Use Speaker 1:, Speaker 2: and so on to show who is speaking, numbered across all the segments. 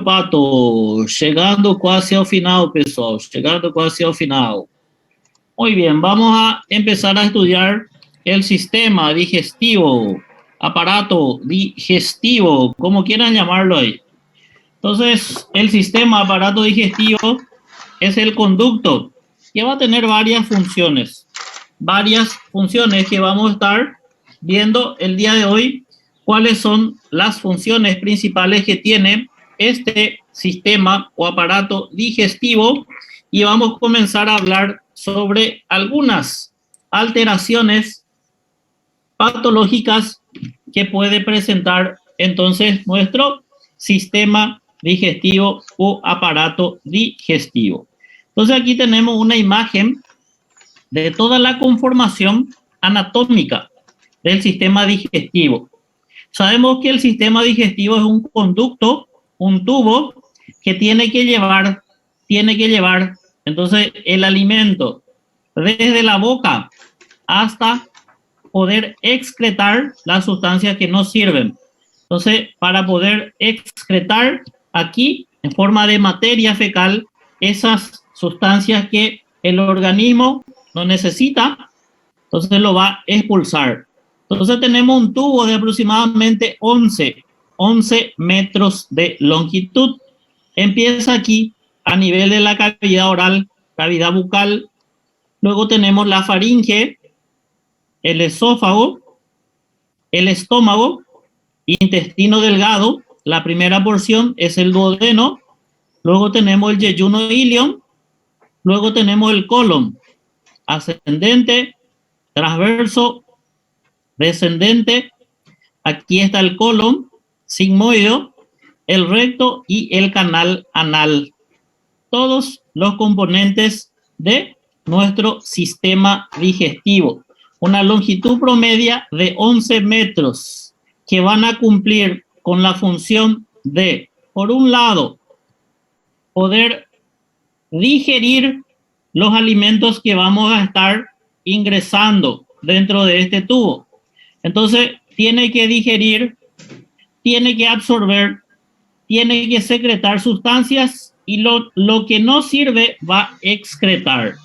Speaker 1: Pato, chegando quase ao final, pessoal, chegando quase ao final. Muy bien, vamos a empezar a estudiar el sistema digestivo, aparato digestivo, como quieran llamarlo ahí. Entonces, el sistema aparato digestivo es el conducto que va a tener varias funciones que vamos a estar viendo el día de hoy, cuáles son las funciones principales que tiene este sistema o aparato digestivo, y vamos a comenzar a hablar sobre algunas alteraciones patológicas que puede presentar entonces nuestro sistema digestivo o aparato digestivo. Entonces aquí tenemos una imagen de toda la conformación anatómica del sistema digestivo. Sabemos que el sistema digestivo es un conducto, un tubo que tiene que llevar entonces el alimento desde la boca hasta poder excretar las sustancias que no sirven. Entonces, para poder excretar aquí, en forma de materia fecal, esas sustancias que el organismo no necesita, entonces lo va a expulsar. Entonces tenemos un tubo de aproximadamente 11 metros de longitud. Empieza aquí a nivel de la cavidad oral, cavidad bucal. Luego tenemos la faringe, el esófago, el estómago, intestino delgado. La primera porción es el duodeno. Luego tenemos el yeyuno ilion. Luego tenemos el colon, ascendente, transverso, descendente. Aquí está el colon, sigmoideo, el recto y el canal anal. Todos los componentes de nuestro sistema digestivo. Una longitud promedia de 11 metros que van a cumplir con la función de, por un lado, poder digerir los alimentos que vamos a estar ingresando dentro de este tubo. Entonces, tiene que digerir, tiene que absorber, tiene que secretar sustancias, y lo que no sirve va a excretar.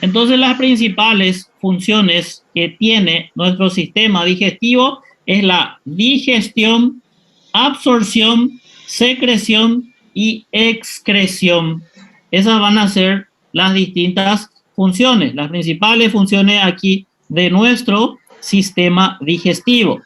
Speaker 1: Entonces, las principales funciones que tiene nuestro sistema digestivo es la digestión, absorción, secreción y excreción. Esas van a ser las distintas funciones, las principales funciones aquí de nuestro sistema digestivo.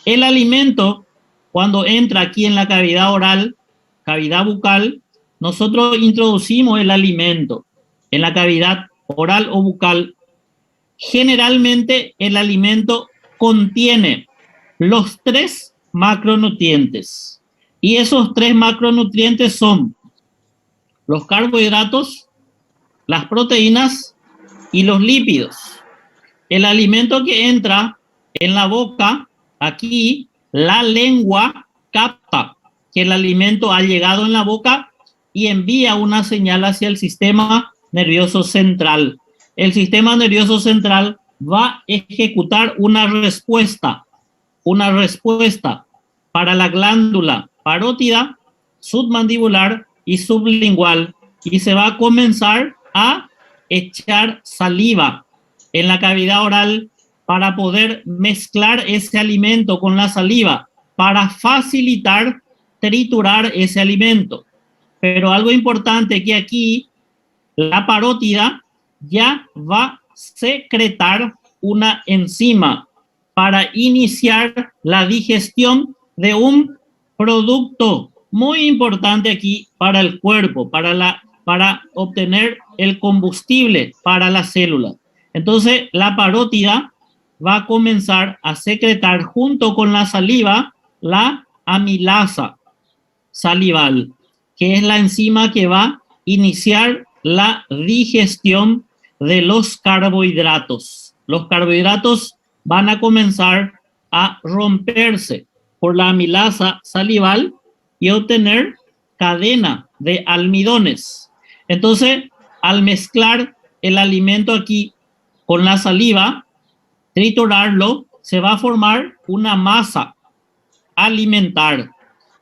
Speaker 1: El alimento, cuando entra aquí en la cavidad oral, cavidad bucal, nosotros introducimos el alimento en la cavidad oral o bucal. Generalmente el alimento contiene los 3 macronutrientes, y esos 3 macronutrientes son los carbohidratos, las proteínas y los lípidos. El alimento que entra en la boca, aquí la lengua capta que el alimento ha llegado en la boca y envía una señal hacia el sistema nervioso central. El sistema nervioso central va a ejecutar una respuesta para la glándula parótida, submandibular y sublingual, y se va a comenzar a echar saliva en la cavidad oral para poder mezclar ese alimento con la saliva para facilitar triturar ese alimento. Pero algo importante que aquí la parótida ya va a secretar una enzima para iniciar la digestión de un producto muy importante aquí para el cuerpo, para obtener el combustible para la célula. Entonces, la parótida va a comenzar a secretar junto con la saliva la amilasa salival, que es la enzima que va a iniciar la digestión de los carbohidratos. Los carbohidratos van a comenzar a romperse por la amilasa salival y obtener cadena de almidones. Entonces, al mezclar el alimento aquí con la saliva, triturarlo, se va a formar una masa alimentar.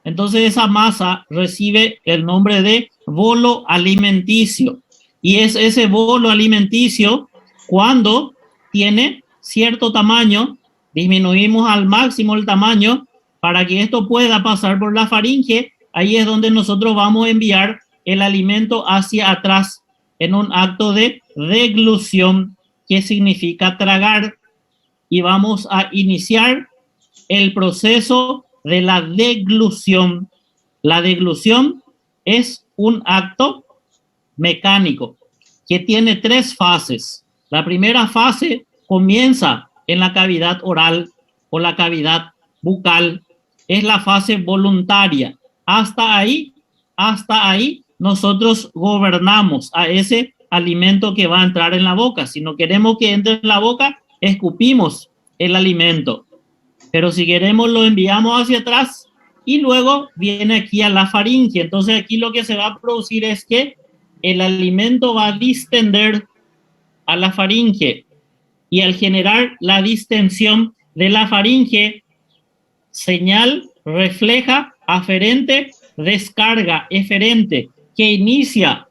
Speaker 1: Entonces esa masa recibe el nombre de bolo alimenticio. Y es ese bolo alimenticio cuando tiene cierto tamaño, disminuimos al máximo el tamaño para que esto pueda pasar por la faringe. Ahí es donde nosotros vamos a enviar el alimento hacia atrás en un acto de deglución, que significa tragar, y vamos a iniciar el proceso de la deglución. La deglución es un acto mecánico que tiene 3 fases. La primera fase comienza en la cavidad oral o la cavidad bucal. Es la fase voluntaria. Hasta ahí nosotros gobernamos a ese alimento que va a entrar en la boca. Si no queremos que entre en la boca, escupimos el alimento. Pero si queremos, lo enviamos hacia atrás y luego viene aquí a la faringe. Entonces aquí lo que se va a producir es que el alimento va a distender a la faringe, y al generar la distensión de la faringe, señal refleja aferente, descarga eferente, que inicia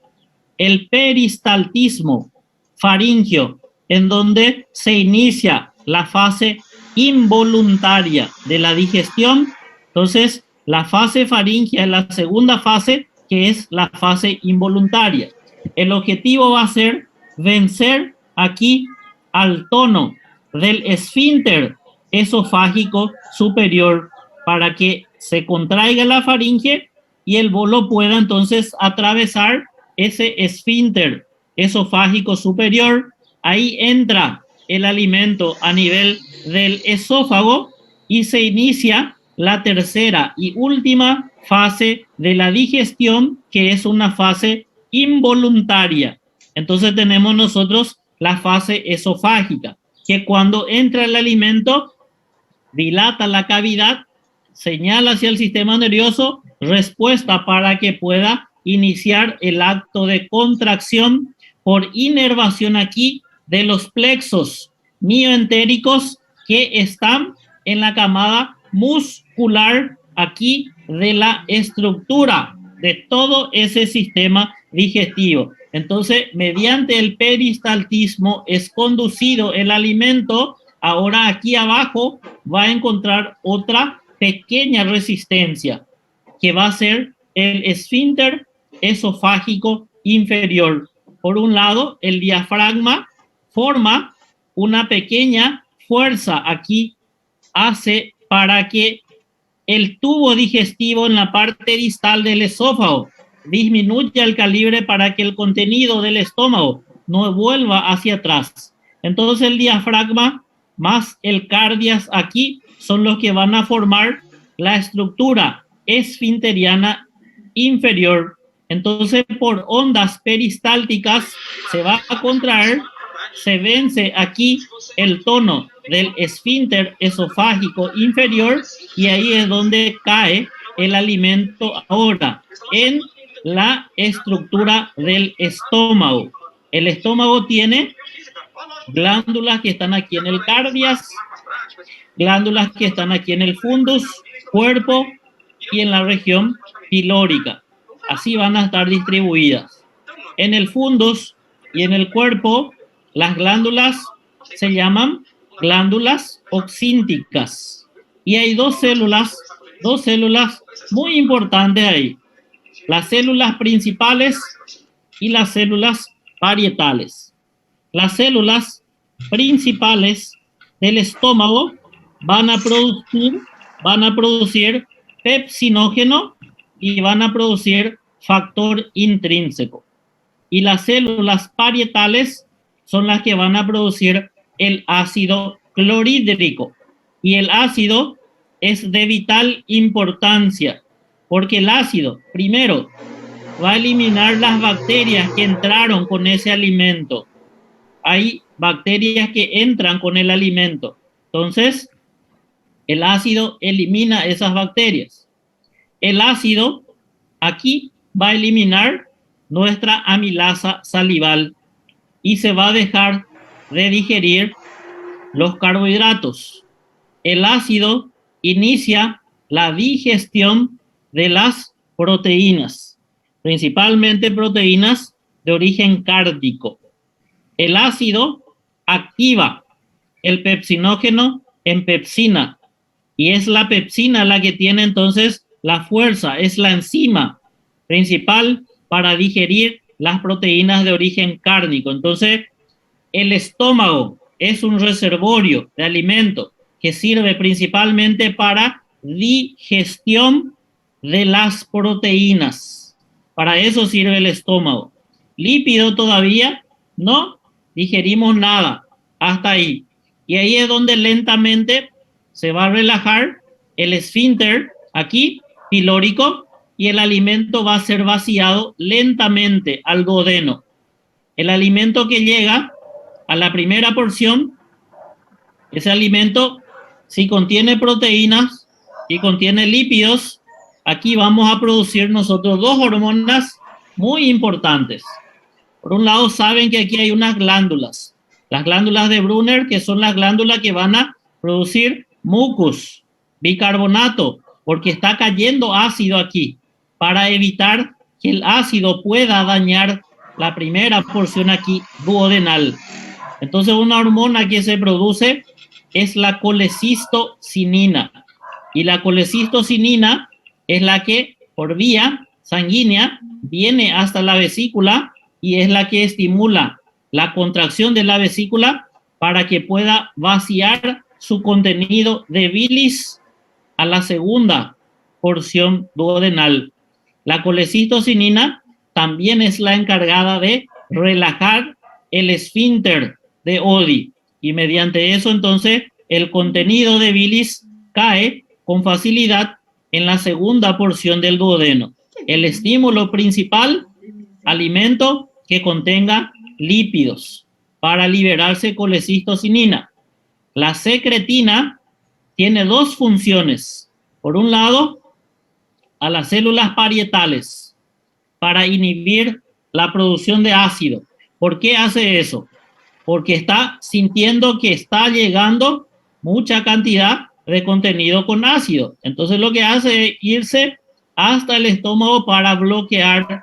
Speaker 1: el peristaltismo faríngeo, en donde se inicia la fase involuntaria de la digestión. Entonces, la fase faríngea es la segunda fase, que es la fase involuntaria. El objetivo va a ser vencer aquí al tono del esfínter esofágico superior para que se contraiga la faringe y el bolo pueda entonces atravesar ese esfínter esofágico superior. Ahí entra el alimento a nivel del esófago y se inicia la tercera y última fase de la digestión, que es una fase involuntaria. Entonces tenemos nosotros la fase esofágica, que cuando entra el alimento dilata la cavidad, señala hacia el sistema nervioso respuesta para que pueda iniciar el acto de contracción por inervación aquí de los plexos mioentéricos que están en la camada muscular aquí de la estructura de todo ese sistema digestivo. Entonces, mediante el peristaltismo es conducido el alimento. Ahora aquí abajo va a encontrar otra pequeña resistencia, que va a ser el esfínter esofágico inferior. Por un lado, el diafragma forma una pequeña fuerza aquí, hace para que el tubo digestivo en la parte distal del esófago disminuya el calibre para que el contenido del estómago no vuelva hacia atrás. Entonces el diafragma más el cardias aquí son los que van a formar la estructura esfinteriana inferior. Entonces, por ondas peristálticas se va a contraer, se vence aquí el tono del esfínter esofágico inferior y ahí es donde cae el alimento ahora en la estructura del estómago. El estómago tiene glándulas que están aquí en el cardias, glándulas que están aquí en el fundus, cuerpo y en la región pilórica. Así van a estar distribuidas. En el fundus y en el cuerpo, las glándulas se llaman glándulas oxínticas. Y hay dos células muy importantes ahí. Las células principales y las células parietales. Las células principales del estómago van a producir pepsinógeno y van a producir factor intrínseco. Y las células parietales son las que van a producir el ácido clorhídrico. Y el ácido es de vital importancia, porque el ácido, primero, va a eliminar las bacterias que entraron con ese alimento. Hay bacterias que entran con el alimento. Entonces, el ácido elimina esas bacterias. El ácido aquí va a eliminar nuestra amilasa salival y se va a dejar de digerir los carbohidratos. El ácido inicia la digestión de las proteínas, principalmente proteínas de origen cárnico. El ácido activa el pepsinógeno en pepsina, y es la pepsina la que tiene entonces la fuerza, es la enzima principal para digerir las proteínas de origen cárnico. Entonces, el estómago es un reservorio de alimento que sirve principalmente para digestión de las proteínas. Para eso sirve el estómago. Lípido todavía no digerimos nada, hasta ahí. Y ahí es donde lentamente se va a relajar el esfínter aquí, pilórico, y el alimento va a ser vaciado lentamente al duodeno. El alimento que llega a la primera porción, ese alimento, si contiene proteínas y contiene lípidos, aquí vamos a producir nosotros dos hormonas muy importantes. Por un lado, saben que aquí hay unas glándulas, las glándulas de Brunner, que son las glándulas que van a producir mucus, bicarbonato, porque está cayendo ácido aquí, para evitar que el ácido pueda dañar la primera porción aquí duodenal. Entonces, una hormona que se produce es la colecistocinina. Y la colecistocinina es la que por vía sanguínea viene hasta la vesícula y es la que estimula la contracción de la vesícula para que pueda vaciar su contenido de bilis a la segunda porción duodenal. La colecistocinina también es la encargada de relajar el esfínter de Oddi, y mediante eso entonces el contenido de bilis cae con facilidad en la segunda porción del duodeno. El estímulo principal, alimento que contenga lípidos para liberarse colecistocinina. La secretina tiene dos funciones. Por un lado, a las células parietales para inhibir la producción de ácido. ¿Por qué hace eso? Porque está sintiendo que está llegando mucha cantidad de contenido con ácido. Entonces lo que hace es irse hasta el estómago para bloquear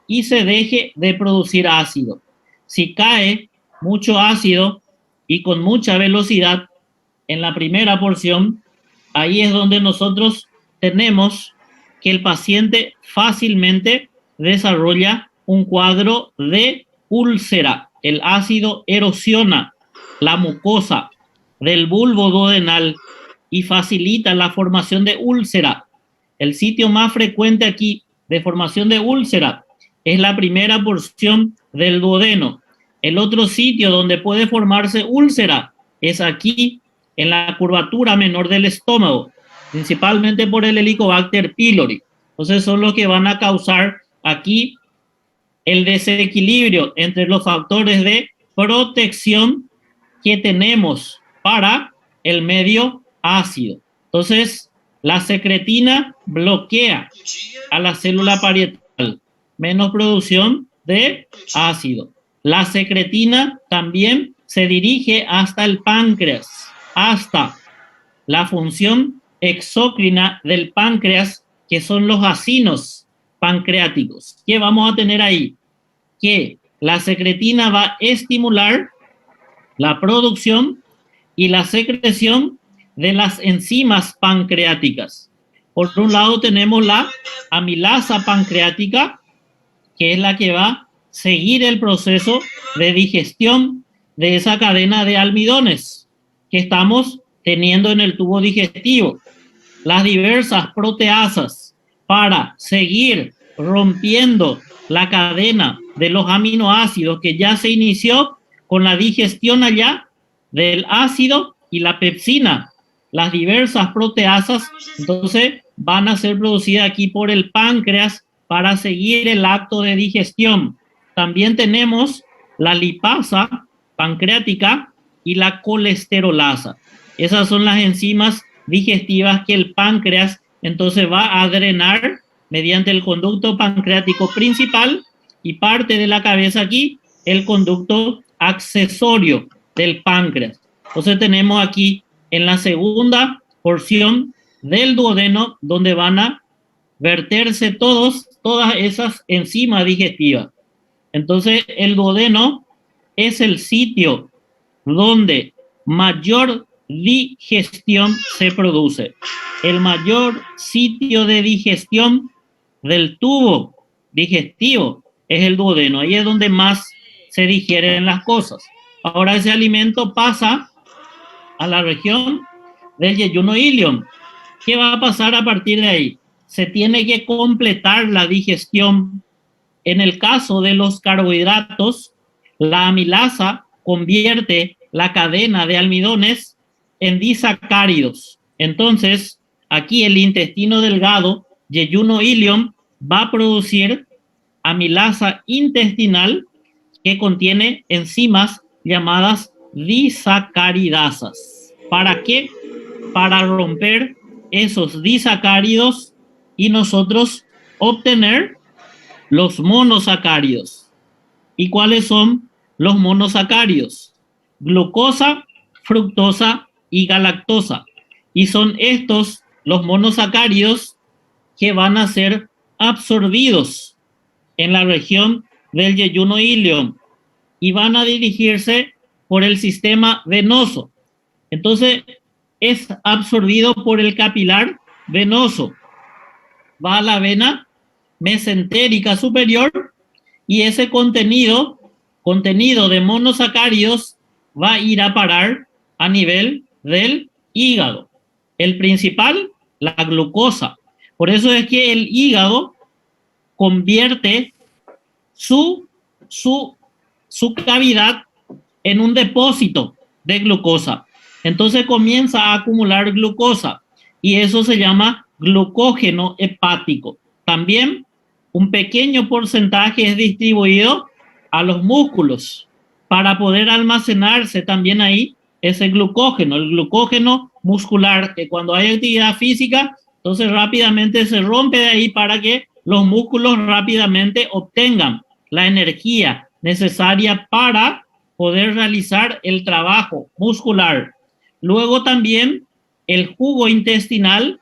Speaker 1: y se deje de producir ácido. Si cae mucho ácido y con mucha velocidad en la primera porción, ahí es donde nosotros tenemos que el paciente fácilmente desarrolla un cuadro de úlcera. El ácido erosiona la mucosa del bulbo duodenal y facilita la formación de úlcera. El sitio más frecuente aquí de formación de úlcera es la primera porción del duodeno. El otro sitio donde puede formarse úlcera es aquí, en la curvatura menor del estómago, principalmente por el Helicobacter pylori. Entonces son los que van a causar aquí el desequilibrio entre los factores de protección que tenemos para el medio ácido. Entonces, la secretina bloquea a la célula parietal, menos producción de ácido. La secretina también se dirige hasta el páncreas, hasta la función exócrina del páncreas, que son los acinos pancreáticos. ¿Qué vamos a tener ahí? Que la secretina va a estimular la producción y la secreción de las enzimas pancreáticas. Por un lado tenemos la amilasa pancreática, que es la que va a seguir el proceso de digestión de esa cadena de almidones que estamos teniendo en el tubo digestivo. Las diversas proteasas para seguir rompiendo la cadena de los aminoácidos que ya se inició con la digestión allá del ácido y la pepsina. Las diversas proteasas entonces van a ser producidas aquí por el páncreas para seguir el acto de digestión. También tenemos la lipasa pancreática y la colesterolasa. Esas son las enzimas digestivas que el páncreas entonces va a drenar mediante el conducto pancreático principal y parte de la cabeza aquí, el conducto accesorio del páncreas. Entonces tenemos aquí en la segunda porción del duodeno donde van a verterse todas esas enzimas digestivas. Entonces, el duodeno es el sitio donde mayor digestión se produce. El mayor sitio de digestión del tubo digestivo es el duodeno. Ahí es donde más se digieren las cosas. Ahora ese alimento pasa a la región del yeyuno ilion. ¿Qué va a pasar a partir de ahí? Se tiene que completar la digestión. En el caso de los carbohidratos, la amilasa convierte la cadena de almidones en disacáridos. Entonces, aquí el intestino delgado, yeyuno ilion, va a producir amilasa intestinal que contiene enzimas llamadas disacaridasas. ¿Para qué? Para romper esos disacáridos y nosotros obtener los monosacáridos. ¿Y cuáles son los monosacáridos? Glucosa, fructosa y galactosa. Y son estos los monosacáridos que van a ser absorbidos en la región del yeyuno ilion y van a dirigirse por el sistema venoso. Entonces, es absorbido por el capilar venoso. Va a la vena mesentérica superior y ese contenido de monosacáridos va a ir a parar a nivel del hígado. El principal, la glucosa. Por eso es que el hígado convierte su cavidad en un depósito de glucosa. Entonces comienza a acumular glucosa y eso se llama glucógeno hepático. También un pequeño porcentaje es distribuido a los músculos para poder almacenarse también ahí ese glucógeno, el glucógeno muscular, que cuando hay actividad física, entonces rápidamente se rompe de ahí para que los músculos rápidamente obtengan la energía necesaria para poder realizar el trabajo muscular. Luego también el jugo intestinal,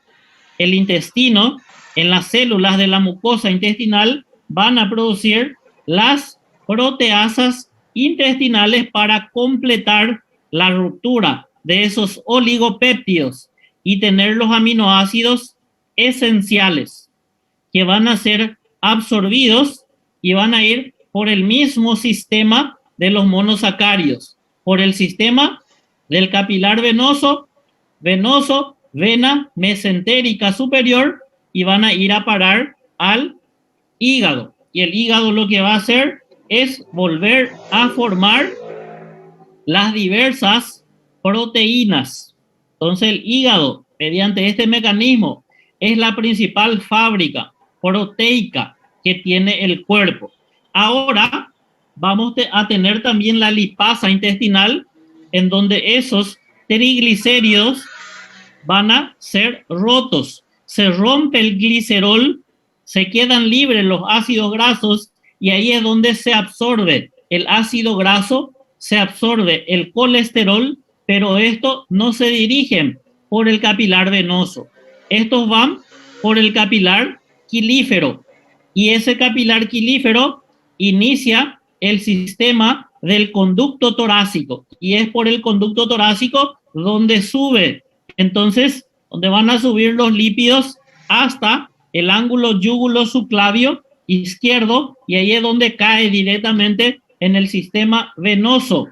Speaker 1: el intestino, en las células de la mucosa intestinal van a producir las proteasas intestinales para completar la ruptura de esos oligopéptidos y tener los aminoácidos esenciales que van a ser absorbidos y van a ir por el mismo sistema de los monosacáridos, por el sistema del capilar venoso, vena mesentérica superior, y van a ir a parar al hígado. Y el hígado lo que va a hacer es volver a formar las diversas proteínas. Entonces el hígado, mediante este mecanismo, es la principal fábrica proteica que tiene el cuerpo. Ahora vamos a tener también la lipasa intestinal, en donde esos triglicéridos van a ser rotos. Se rompe el glicerol, se quedan libres los ácidos grasos y ahí es donde se absorbe el ácido graso, se absorbe el colesterol, pero esto no se dirigen por el capilar venoso. Estos van por el capilar quilífero y ese capilar quilífero inicia el sistema del conducto torácico y es por el conducto torácico donde sube. Entonces, donde van a subir los lípidos hasta el ángulo yugulo-subclavio izquierdo y ahí es donde cae directamente en el sistema venoso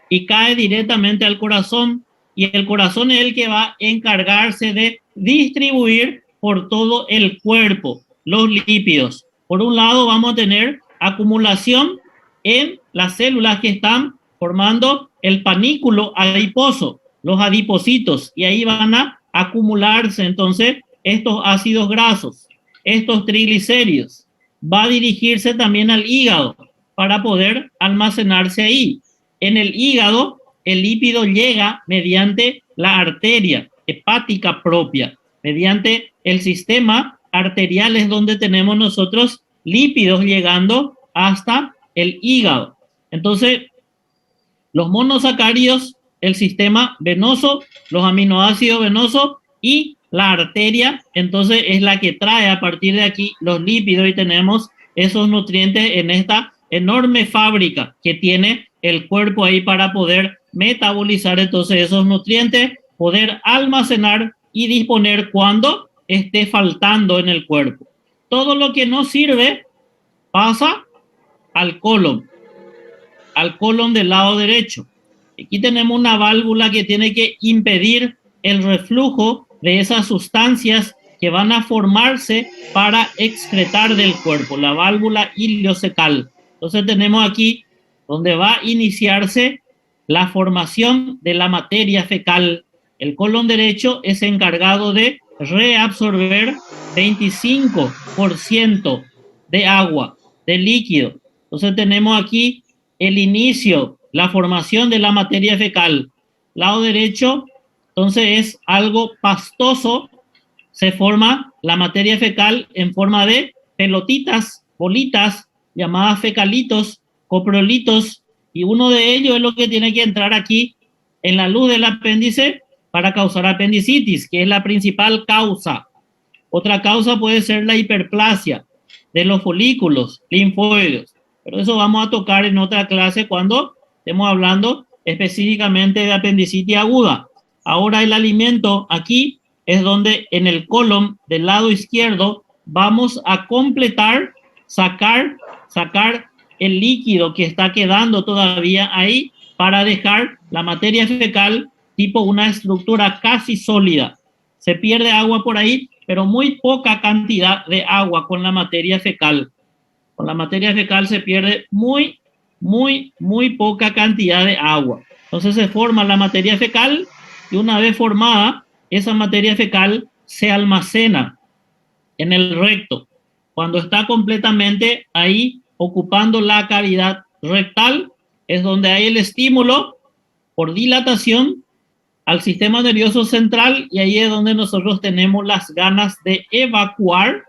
Speaker 1: y cae directamente al corazón y el corazón es el que va a encargarse de distribuir por todo el cuerpo los lípidos. Por un lado vamos a tener acumulación en las células que están formando el panículo adiposo, los adipocitos, y ahí van a acumularse entonces estos ácidos grasos, estos triglicéridos. Va a dirigirse también al hígado para poder almacenarse ahí. En el hígado, el lípido llega mediante la arteria hepática propia, mediante el sistema arterial es donde tenemos nosotros lípidos llegando hasta el hígado. Entonces, los monosacáridos, el sistema venoso, los aminoácidos venosos y la arteria, entonces es la que trae a partir de aquí los lípidos y tenemos esos nutrientes en esta enorme fábrica que tiene el cuerpo ahí para poder metabolizar entonces esos nutrientes, poder almacenar y disponer cuando esté faltando en el cuerpo. Todo lo que no sirve pasa al colon del lado derecho. Aquí tenemos una válvula que tiene que impedir el reflujo de esas sustancias que van a formarse para excretar del cuerpo, la válvula ileocecal. Entonces tenemos aquí donde va a iniciarse la formación de la materia fecal. El colon derecho es encargado de reabsorber 25% de agua, de líquido. Entonces tenemos aquí el inicio, la formación de la materia fecal. Lado derecho, entonces es algo pastoso, se forma la materia fecal en forma de pelotitas, bolitas, llamadas fecalitos, coprolitos, y uno de ellos es lo que tiene que entrar aquí en la luz del apéndice para causar apendicitis, que es la principal causa. Otra causa puede ser la hiperplasia de los folículos linfoides, pero eso vamos a tocar en otra clase cuando estemos hablando específicamente de apendicitis aguda. Ahora el alimento aquí es donde en el colon del lado izquierdo vamos a completar, sacar el líquido que está quedando todavía ahí para dejar la materia fecal tipo una estructura casi sólida. Se pierde agua por ahí, pero muy poca cantidad de agua con la materia fecal. Con la materia fecal se pierde muy poca cantidad de agua. Entonces se forma la materia fecal y una vez formada, esa materia fecal se almacena en el recto. Cuando está completamente ahí ocupando la cavidad rectal, es donde hay el estímulo por dilatación al sistema nervioso central y ahí es donde nosotros tenemos las ganas de evacuar.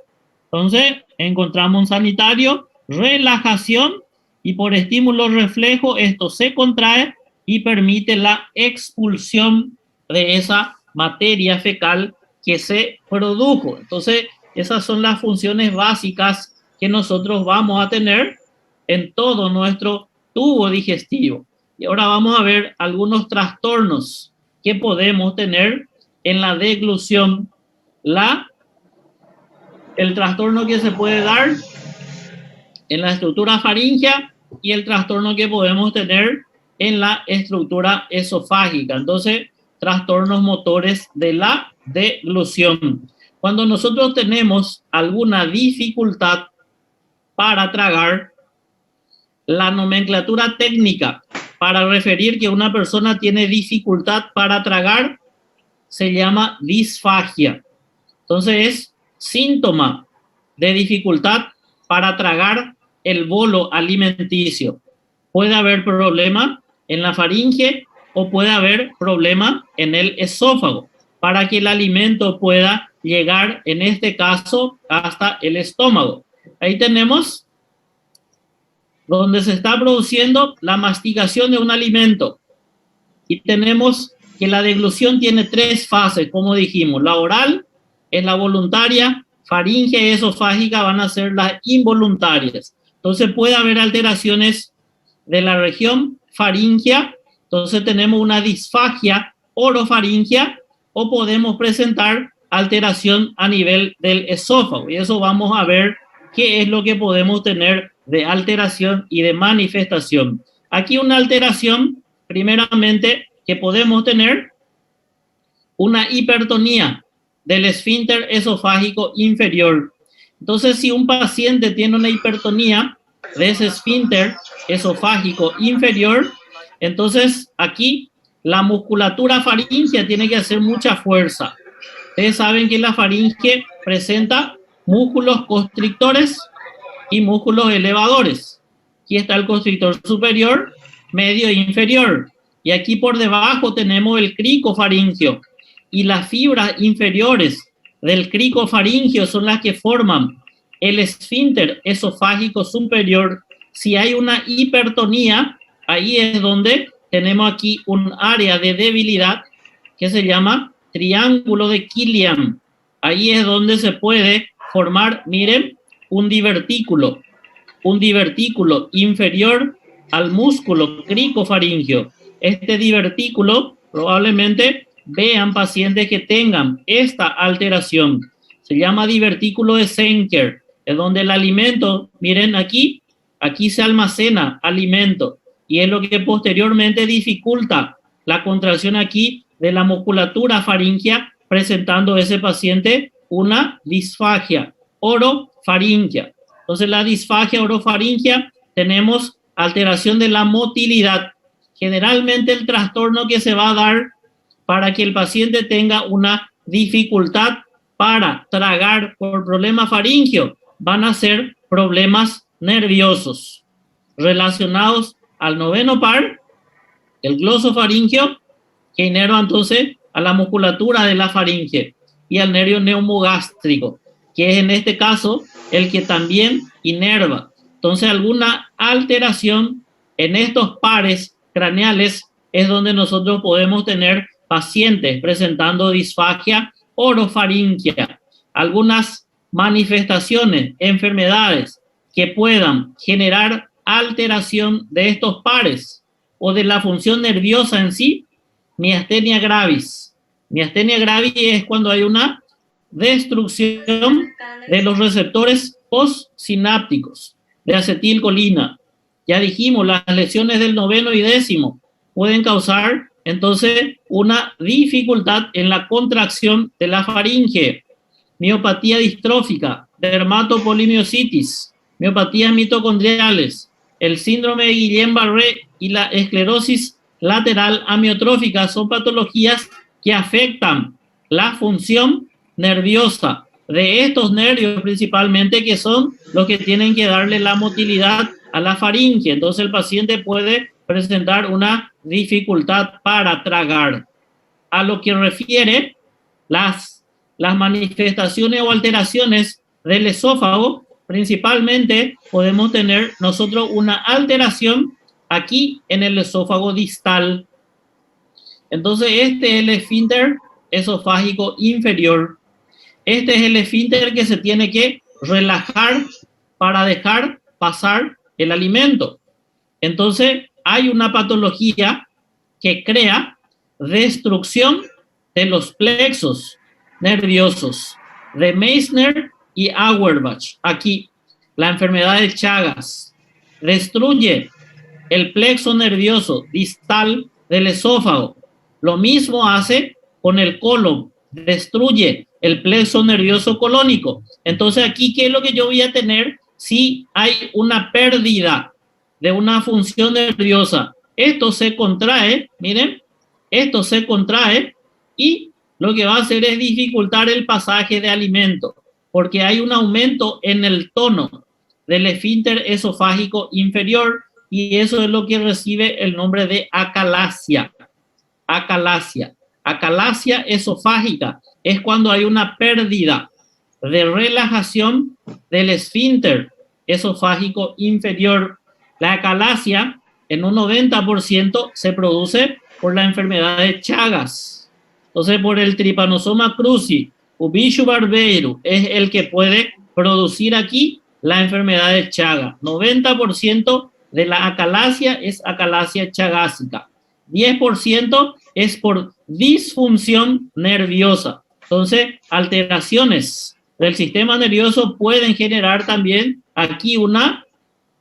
Speaker 1: Entonces encontramos un sanitario, relajación y por estímulo reflejo esto se contrae y permite la expulsión de esa materia fecal que se produjo. Entonces esas son las funciones básicas que nosotros vamos a tener en todo nuestro tubo digestivo. Y ahora vamos a ver algunos trastornos que podemos tener en la deglución. El trastorno que se puede dar en la estructura faríngea y el trastorno que podemos tener en la estructura esofágica. Entonces, trastornos motores de la deglución. Cuando nosotros tenemos alguna dificultad para tragar, la nomenclatura técnica para referir que una persona tiene dificultad para tragar se llama disfagia. Entonces es síntoma de dificultad para tragar el bolo alimenticio. Puede haber problema en la faringe o puede haber problema en el esófago para que el alimento pueda llegar, en este caso, hasta el estómago. Ahí tenemos donde se está produciendo la masticación de un alimento. Y tenemos que la deglución tiene 3 fases, como dijimos. La oral es la voluntaria, faríngea y esofágica van a ser las involuntarias. Entonces puede haber alteraciones de la región faríngea, entonces tenemos una disfagia orofaríngea o podemos presentar alteración a nivel del esófago. Y eso vamos a ver qué es lo que podemos tener de alteración y de manifestación. Aquí una alteración, primeramente, que podemos tener una hipertonía del esfínter esofágico inferior. Entonces, si un paciente tiene una hipertonía de ese esfínter esofágico inferior, entonces aquí la musculatura faríngea tiene que hacer mucha fuerza. Ustedes saben que la faringe presenta músculos constrictores y músculos elevadores. Aquí está el constrictor superior, medio e inferior. Y aquí por debajo tenemos el cricofaringio. Y las fibras inferiores del cricofaringio son las que forman el esfínter esofágico superior. Si hay una hipertonía, ahí es donde tenemos aquí un área de debilidad que se llama triángulo de Killian. Ahí es donde se puede formar, miren, un divertículo inferior al músculo cricofaringio. Este divertículo probablemente vean pacientes que tengan esta alteración. Se llama divertículo de Zenker, es donde el alimento, miren aquí se almacena alimento y es lo que posteriormente dificulta la contracción aquí de la musculatura faríngea, presentando ese paciente una disfagia orofaríngea. Entonces, la disfagia orofaríngea, tenemos alteración de la motilidad. Generalmente el trastorno que se va a dar para que el paciente tenga una dificultad para tragar por problema faríngeo van a ser problemas nerviosos relacionados al noveno par, el glosofaringio, que inerva entonces a la musculatura de la faringe, y al nervio neumogástrico, que es en este caso el que también inerva. Entonces, alguna alteración en estos pares craneales es donde nosotros podemos tener pacientes presentando disfagia orofaríngea. Algunas manifestaciones, enfermedades que puedan generar alteración de estos pares o de la función nerviosa en sí, miastenia gravis. Miastenia gravis es cuando hay una destrucción de los receptores postsinápticos de acetilcolina. Ya dijimos, las lesiones del noveno y décimo pueden causar entonces una dificultad en la contracción de la faringe, miopatía distrófica, dermatopolimiositis, miopatías mitocondriales, el síndrome de Guillain-Barré y la esclerosis lateral amiotrófica son patologías que afectan la función nerviosa de estos nervios principalmente, que son los que tienen que darle la motilidad a la faringe. Entonces el paciente puede presentar una dificultad para tragar. A lo que refiere las manifestaciones o alteraciones del esófago, principalmente podemos tener nosotros una alteración aquí en el esófago distal. Entonces este es el esfínter esofágico inferior. Este es el esfínter que se tiene que relajar para dejar pasar el alimento. Entonces hay una patología que crea destrucción de los plexos nerviosos de Meissner y Auerbach. Aquí, la enfermedad de Chagas destruye el plexo nervioso distal del esófago. Lo mismo hace con el colon, destruye el plexo nervioso colónico. Entonces aquí, ¿qué es lo que yo voy a tener si hay una pérdida de una función nerviosa? Esto se contrae, miren, esto se contrae y lo que va a hacer es dificultar el pasaje de alimento, porque hay un aumento en el tono del esfínter esofágico inferior, y eso es lo que recibe el nombre de acalasia. Acalasia. Acalasia esofágica es cuando hay una pérdida de relajación del esfínter esofágico inferior. La acalasia en un 90% se produce por la enfermedad de Chagas. Entonces, por el Trypanosoma cruzi, Ubishu barberu es el que puede producir aquí la enfermedad de Chagas. 90% de la acalasia es acalasia chagásica. 10% es por disfunción nerviosa. Entonces, alteraciones del sistema nervioso pueden generar también aquí una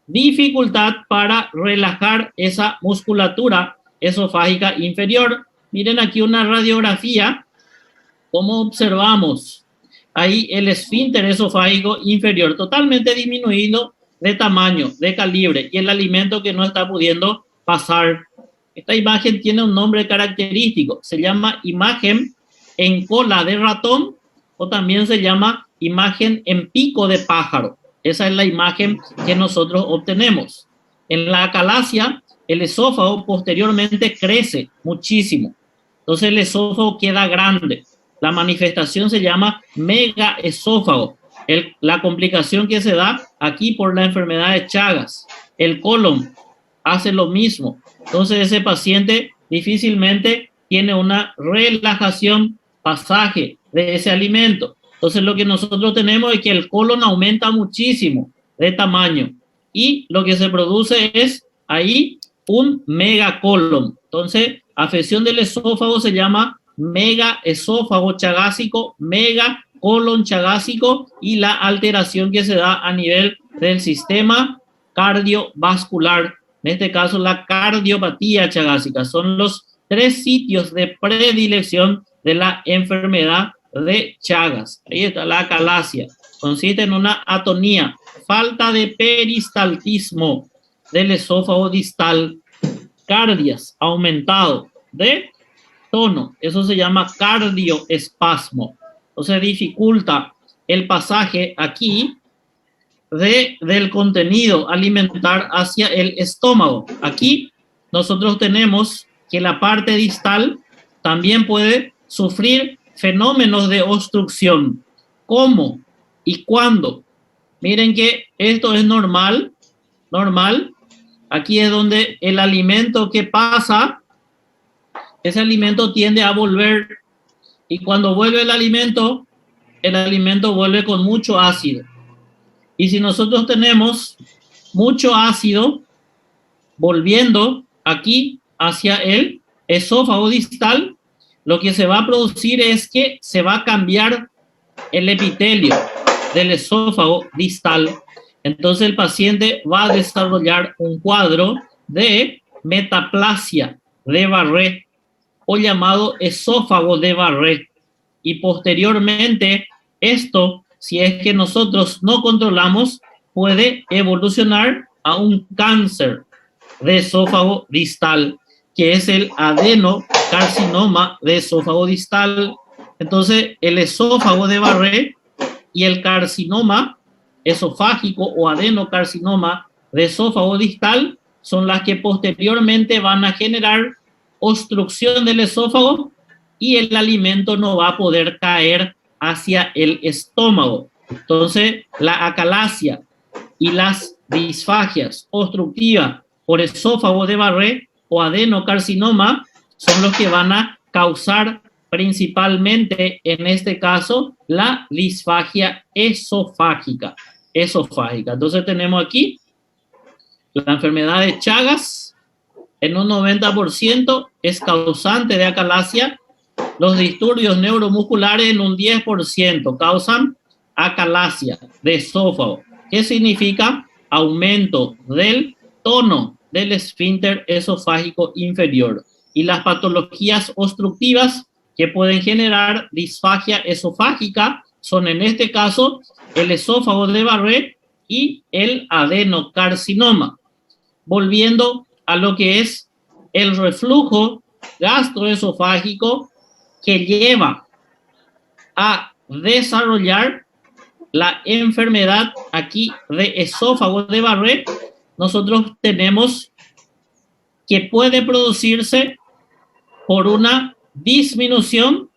Speaker 1: dificultad para relajar esa musculatura esofágica inferior. Miren aquí una radiografía, como observamos ahí el esfínter esofágico inferior totalmente disminuido de tamaño, de calibre, y el alimento que no está pudiendo pasar. Esta imagen tiene un nombre característico, se llama imagen en cola de ratón, o también se llama imagen en pico de pájaro. Esa es la imagen que nosotros obtenemos. En la acalasia, el esófago posteriormente crece muchísimo. Entonces el esófago queda grande. La manifestación se llama megaesófago. La complicación que se da aquí por la enfermedad de Chagas. El colon hace lo mismo. Entonces ese paciente difícilmente tiene una relajación pasaje de ese alimento. Entonces lo que nosotros tenemos es que el colon aumenta muchísimo de tamaño y lo que se produce es ahí un megacolon. Entonces, afección del esófago se llama megaesófago chagásico, megacolon chagásico, y la alteración que se da a nivel del sistema cardiovascular, en este caso la cardiopatía chagásica. Son los 3 sitios de predilección de la enfermedad de Chagas. Ahí está la acalasia. Consiste en una atonía, falta de peristaltismo del esófago distal, cardias aumentado de tono, eso se llama cardioespasmo. Entonces dificulta el pasaje aquí del contenido alimentar hacia el estómago. Aquí nosotros tenemos que la parte distal también puede sufrir fenómenos de obstrucción. ¿Cómo y cuándo? Miren que esto es normal. Aquí es donde el alimento que pasa, ese alimento tiende a volver, y cuando vuelve el alimento vuelve con mucho ácido. Y si nosotros tenemos mucho ácido volviendo aquí hacia el esófago distal, lo que se va a producir es que se va a cambiar el epitelio del esófago distal. Entonces el paciente va a desarrollar un cuadro de metaplasia de Barré, o llamado esófago de Barré. Y posteriormente esto, si es que nosotros no controlamos, puede evolucionar a un cáncer de esófago distal, que es el adenocarcinoma de esófago distal. Entonces el esófago de Barré y el carcinoma esofágico o adenocarcinoma de esófago distal son las que posteriormente van a generar obstrucción del esófago y el alimento no va a poder caer hacia el estómago. Entonces, la acalasia y las disfagias obstructivas por esófago de Barré o adenocarcinoma son los que van a causar principalmente, en este caso, la disfagia esofágica. Entonces tenemos aquí la enfermedad de Chagas, en un 90% es causante de acalasia. Los disturbios neuromusculares en un 10% causan acalasia de esófago. ¿Qué significa? Aumento del tono del esfínter esofágico inferior. Y las patologías obstructivas que pueden generar disfagia esofágica son, en este caso, el esófago de Barré y el adenocarcinoma. Volviendo a lo que es el reflujo gastroesofágico, que lleva a desarrollar la enfermedad aquí de esófago de Barré, nosotros tenemos que puede producirse por una disminución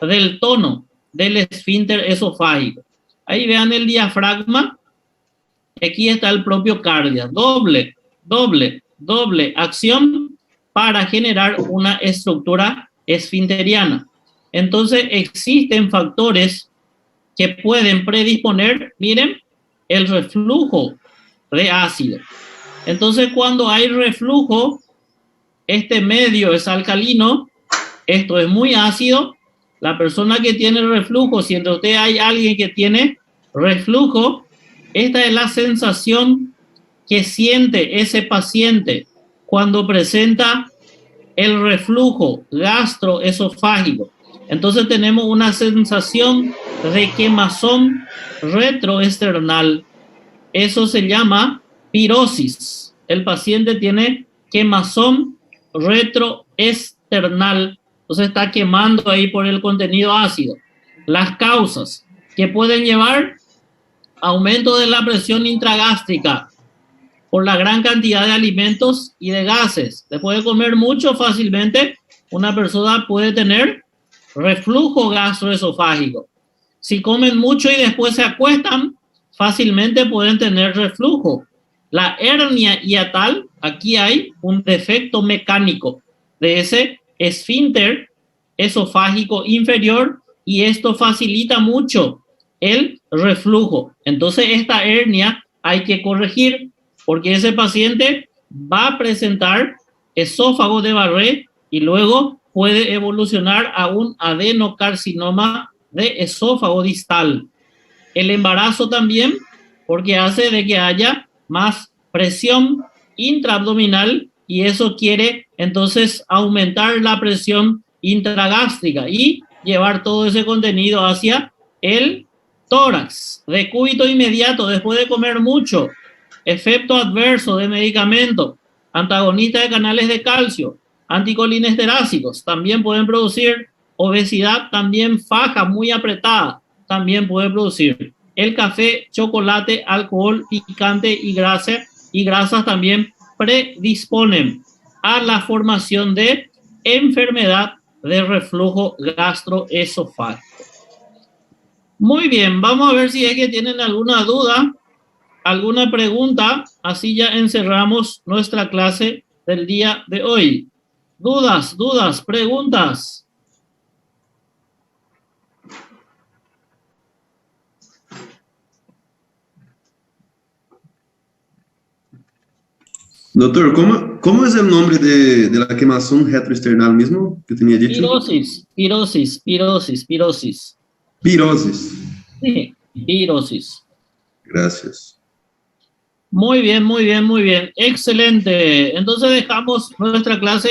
Speaker 1: del tono del esfínter esofágico. Ahí vean el diafragma, aquí está el propio cardia, doble acción para generar una estructura esfinteriana. Entonces existen factores que pueden predisponer, miren, el reflujo de ácido. Entonces cuando hay reflujo, este medio es alcalino, esto es muy ácido. La persona que tiene reflujo, si entre ustedes hay alguien que tiene reflujo, esta es la sensación que siente ese paciente cuando presenta el reflujo gastroesofágico. Entonces tenemos una sensación de quemazón retroesternal. Eso se llama pirosis. El paciente tiene quemazón retroesternal. Entonces está quemando ahí por el contenido ácido. Las causas que pueden llevar: aumento de la presión intragástrica por la gran cantidad de alimentos y de gases. Después de comer mucho, fácilmente una persona puede tener reflujo gastroesofágico. Si comen mucho y después se acuestan, fácilmente pueden tener reflujo. La hernia hiatal, aquí hay un defecto mecánico de ese esfínter esofágico inferior y esto facilita mucho el reflujo. Entonces esta hernia hay que corregir porque ese paciente va a presentar esófago de Barré y luego puede evolucionar a un adenocarcinoma de esófago distal. El embarazo también, porque hace de que haya más presión intraabdominal y eso quiere entonces aumentar la presión intragástrica y llevar todo ese contenido hacia el tórax. Decúbito inmediato después de comer mucho, efecto adverso de medicamento, antagonista de canales de calcio, anticolinesterácicos, también pueden producir obesidad, también faja muy apretada, también puede producir. El café, chocolate, alcohol, picante y grasas también predisponen a la formación de enfermedad de reflujo gastroesofágico. Muy bien, vamos a ver si es que tienen alguna duda, alguna pregunta, así ya encerramos nuestra clase del día de hoy. Dudas, preguntas.
Speaker 2: Doctor, ¿cómo es el nombre de la quemazón retroesternal mismo que tenía dicho?
Speaker 1: Pirosis.
Speaker 2: Pirosis.
Speaker 1: Sí, pirosis.
Speaker 2: Gracias.
Speaker 1: Muy bien. Excelente. Entonces dejamos nuestra clase